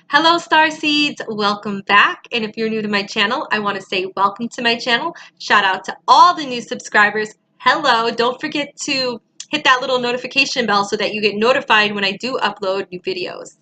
Hello Starseeds, welcome back. And if you're new to my channel, I want to say welcome to my channel. Shout out to all the new subscribers. Hello, don't forget to hit that little notification bell so that you get notified when I do upload new videos.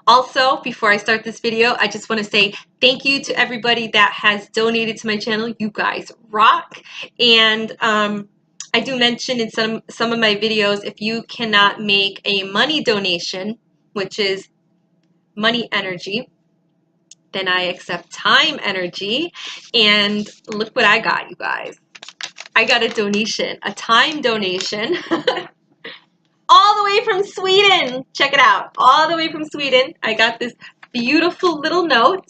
Also, before I start this video, I just want to say thank you to everybody that has donated to my channel. You guys rock. And I do mention in some of my videos, if you cannot make a money donation, which is money energy, then I accept time energy. And look what I got, you guys. I got a donation, a time donation, all the way from Sweden. Check it out, all the way from Sweden. I got this beautiful little note,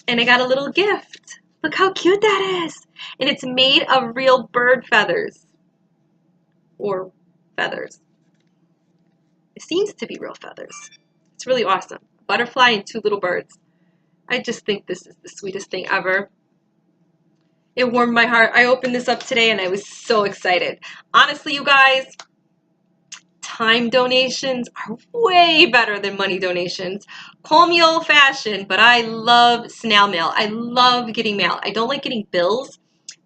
and I got a little gift. Look how cute that is. And it's made of real bird feathers, or feathers. It seems to be real feathers. It's really awesome. Butterfly and two little birds. I just think this is the sweetest thing ever. It warmed my heart. I opened this up today and I was so excited. Honestly, you guys, time donations are way better than money donations. Call me old-fashioned, but I love snail mail. I love getting mail. I don't like getting bills,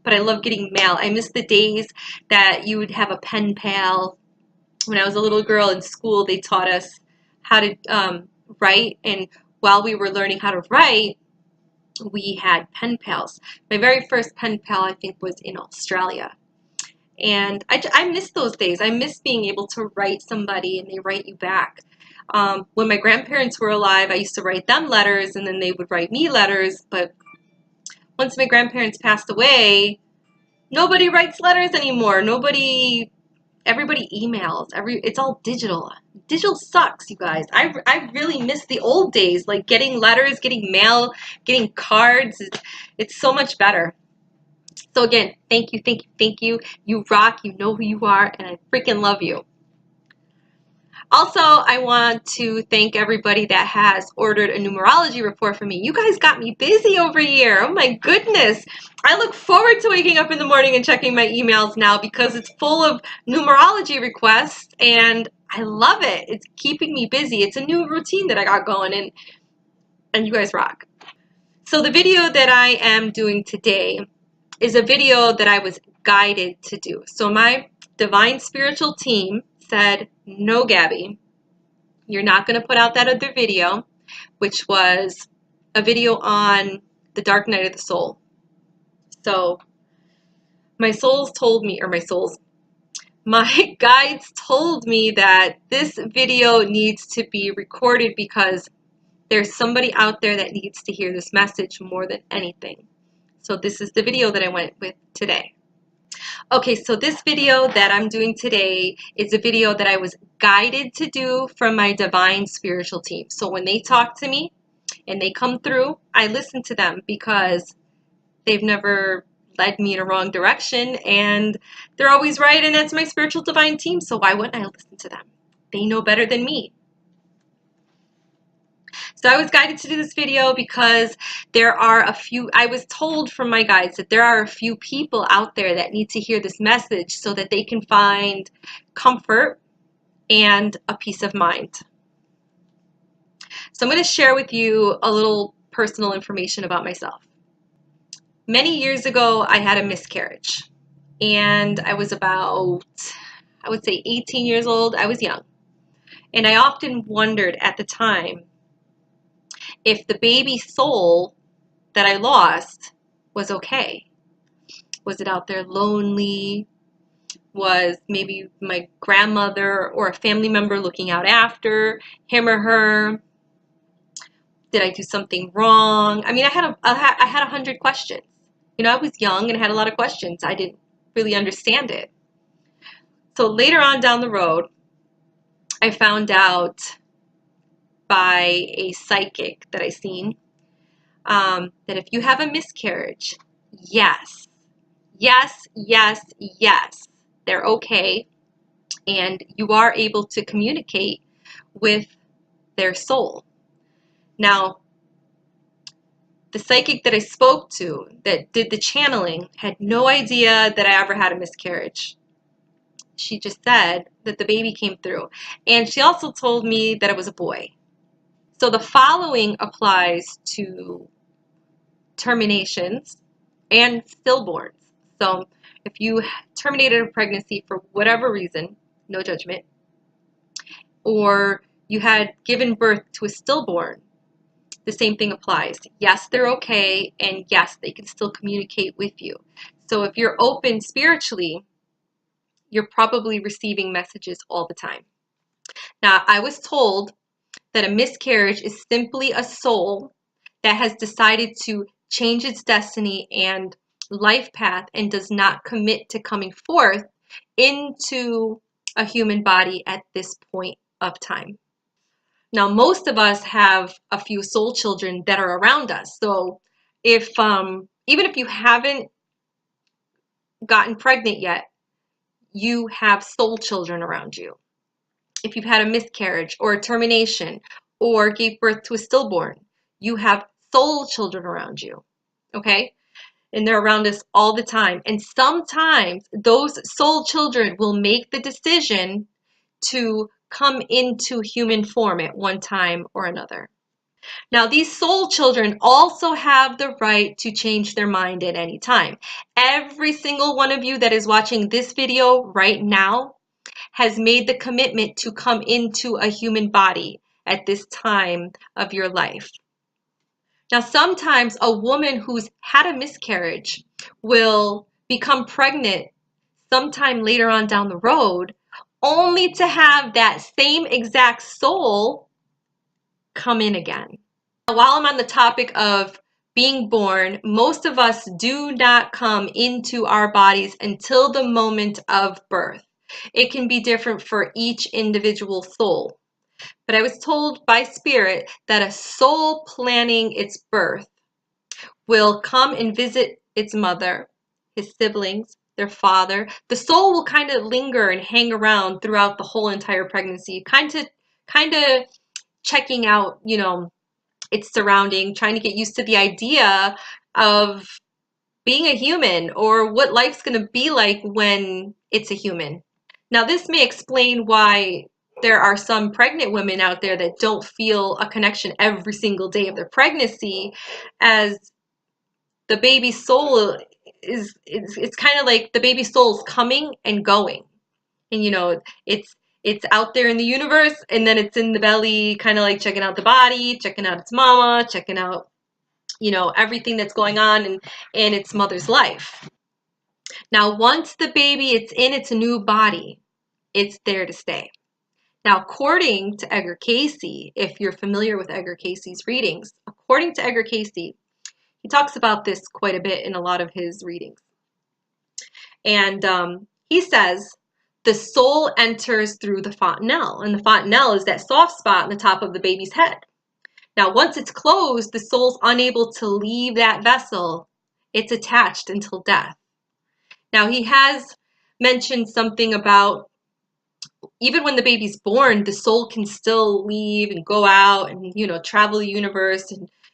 but I love getting mail. I miss the days that you would have a pen pal. When I was a little girl in school, they taught us how to write, and while we were learning how to write, we had pen pals. My very first pen pal, I think, was in Australia. And I miss those days. I miss being able to write somebody and they write you back. When my grandparents were alive, I used to write them letters and then they would write me letters. But once my grandparents passed away, nobody writes letters anymore. Everybody emails. It's all digital. Digital sucks, you guys. I really miss the old days, like getting letters, getting mail, getting cards. It's so much better. So again, thank you, thank you, thank you. You rock, you know who you are, and I freaking love you. Also, I want to thank everybody that has ordered a numerology report for me. You guys got me busy over here. Oh my goodness. I look forward to waking up in the morning and checking my emails now because it's full of numerology requests and I love it. It's keeping me busy. It's a new routine that I got going and you guys rock. So the video that I am doing today is a video that I was guided to do. So my divine spiritual team said, no, Gabby, you're not going to put out that other video, which was a video on the dark night of the soul. So my guides told me that this video needs to be recorded because there's somebody out there that needs to hear this message more than anything. So this is the video that I went with today. Okay, so this video that I'm doing today is a video that I was guided to do from my divine spiritual team. So when they talk to me and they come through, I listen to them because they've never led me in a wrong direction and they're always right, and that's my spiritual divine team, so why wouldn't I listen to them? They know better than me. So I was guided to do this video because I was told from my guides that there are a few people out there that need to hear this message so that they can find comfort and a peace of mind. So I'm going to share with you a little personal information about myself. Many years ago, I had a miscarriage and I was about, I would say 18 years old. I was young. And I often wondered at the time if the baby soul that I lost was okay. Was it out there lonely? Was maybe my grandmother or a family member looking out after him or her? Did I do something wrong? I mean, I had 100 questions. You know, I was young and had a lot of questions. I didn't really understand it. So later on down the road, I found out by a psychic that I seen that if you have a miscarriage, yes, they're okay, and you are able to communicate with their soul. Now, the psychic that I spoke to that did the channeling had no idea that I ever had a miscarriage. She just said that the baby came through. And she also told me that it was a boy. So the following applies to terminations and stillborns. So if you terminated a pregnancy for whatever reason, no judgment, or you had given birth to a stillborn, the same thing applies. Yes, they're okay, and yes, they can still communicate with you. So if you're open spiritually, you're probably receiving messages all the time. Now, I was told that a miscarriage is simply a soul that has decided to change its destiny and life path and does not commit to coming forth into a human body at this point of time. Now, most of us have a few soul children that are around us. So if even if you haven't gotten pregnant yet, you have soul children around you. If you've had a miscarriage or a termination or gave birth to a stillborn, you have soul children around you, okay? And they're around us all the time. And sometimes those soul children will make the decision to come into human form at one time or another. Now, these soul children also have the right to change their mind at any time. Every single one of you that is watching this video right now has made the commitment to come into a human body at this time of your life. Now, sometimes a woman who's had a miscarriage will become pregnant sometime later on down the road, only to have that same exact soul come in again. Now, while I'm on the topic of being born, most of us do not come into our bodies until the moment of birth. It can be different for each individual soul. But I was told by Spirit that a soul planning its birth will come and visit its mother, his siblings, their father. The soul will kind of linger and hang around throughout the whole entire pregnancy, kind of checking out, its surrounding, trying to get used to the idea of being a human or what life's going to be like when it's a human. Now, this may explain why there are some pregnant women out there that don't feel a connection every single day of their pregnancy, as the baby soul it's kind of like the baby soul's coming and going. And it's out there in the universe, and then it's in the belly, kind of like checking out the body, checking out its mama, checking out everything that's going on in its mother's life. Now, once the baby it's in its new body, it's there to stay. Now, according to Edgar Cayce, if you're familiar with Edgar Cayce's readings, according to Edgar Cayce, he talks about this quite a bit in a lot of his readings. And he says the soul enters through the fontanelle, and the fontanelle is that soft spot on the top of the baby's head. Now, once it's closed, the soul's unable to leave that vessel. It's attached until death. Now, he has mentioned something about even when the baby's born, the soul can still leave and go out and, travel the universe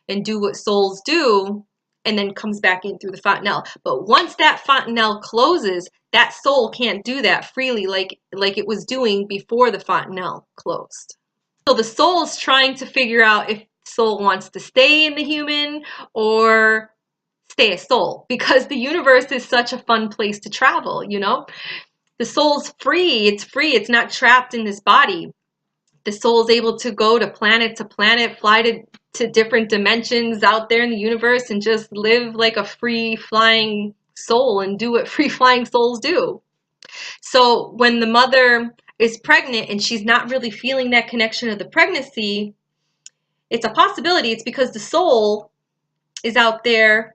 and do what souls do, and then comes back in through the fontanelle. But once that fontanelle closes, that soul can't do that freely like it was doing before the fontanelle closed. So the soul is trying to figure out if the soul wants to stay in the human or stay a soul, because the universe is such a fun place to travel, The soul's free. It's free. It's not trapped in this body. The soul is able to go to planet, fly to different dimensions out there in the universe and just live like a free flying soul and do what free flying souls do. So when the mother is pregnant and she's not really feeling that connection of the pregnancy, it's a possibility it's because the soul is out there,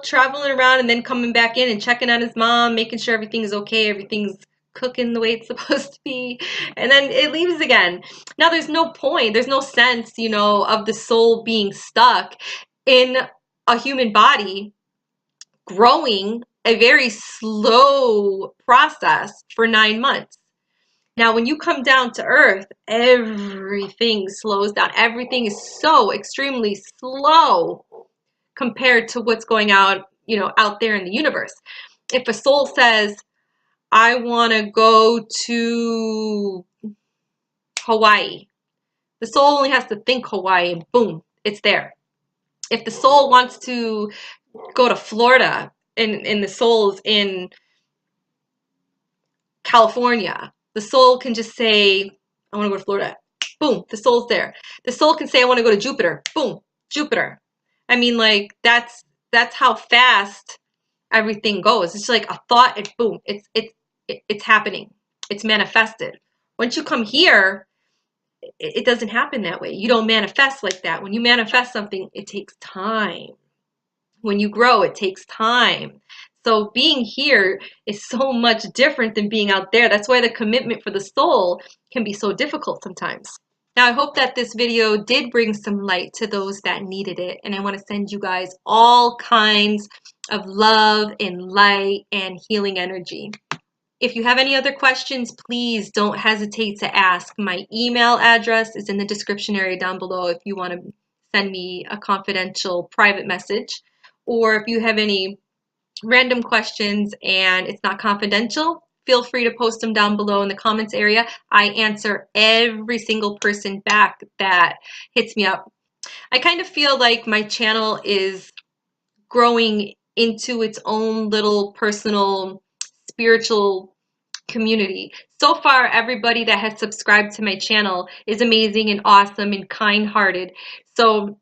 traveling around and then coming back in and checking on his mom, making sure everything's okay, everything's cooking the way it's supposed to be, and then it leaves again. Now, there's no point, there's no sense, of the soul being stuck in a human body, growing a very slow process for 9 months. Now, when you come down to earth, everything slows down. Everything is so extremely slow compared to what's going out, out there in the universe. If a soul says, I want to go to Hawaii. The soul only has to think Hawaii and boom, it's there. If the soul wants to go to Florida and the soul's in California, the soul can just say, I want to go to Florida. Boom, the soul's there. The soul can say, I want to go to Jupiter. Boom, Jupiter. I mean, like, that's how fast everything goes. It's like a thought and boom, it's happening. It's manifested. Once you come here, it doesn't happen that way. You don't manifest like that. When you manifest something, it takes time. When you grow, it takes time. So being here is so much different than being out there. That's why the commitment for the soul can be so difficult sometimes. Now, I hope that this video did bring some light to those that needed it. And I want to send you guys all kinds of love and light and healing energy. If you have any other questions, please don't hesitate to ask. My email address is in the description area down below if you want to send me a confidential private message. Or if you have any random questions and it's not confidential, feel free to post them down below in the comments area. I answer every single person back that hits me up. I kind of feel like my channel is growing into its own little personal spiritual community. So far, everybody that has subscribed to my channel is amazing and awesome and kind-hearted. So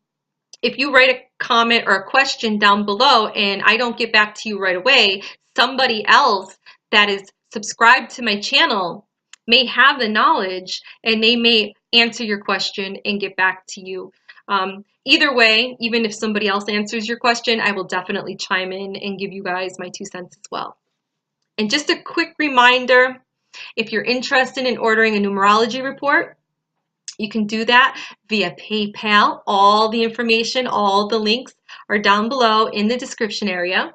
if you write a comment or a question down below and I don't get back to you right away, somebody else that is subscribed to my channel may have the knowledge and they may answer your question and get back to you. Either way, even if somebody else answers your question, I will definitely chime in and give you guys my 2 cents as well. And just a quick reminder, if you're interested in ordering a numerology report, you can do that via PayPal. All the information, all the links are down below in the description area,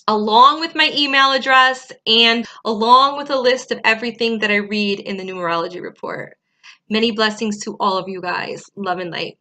along with my email address and along with a list of everything that I read in the numerology report. Many blessings to all of you guys. Love and light.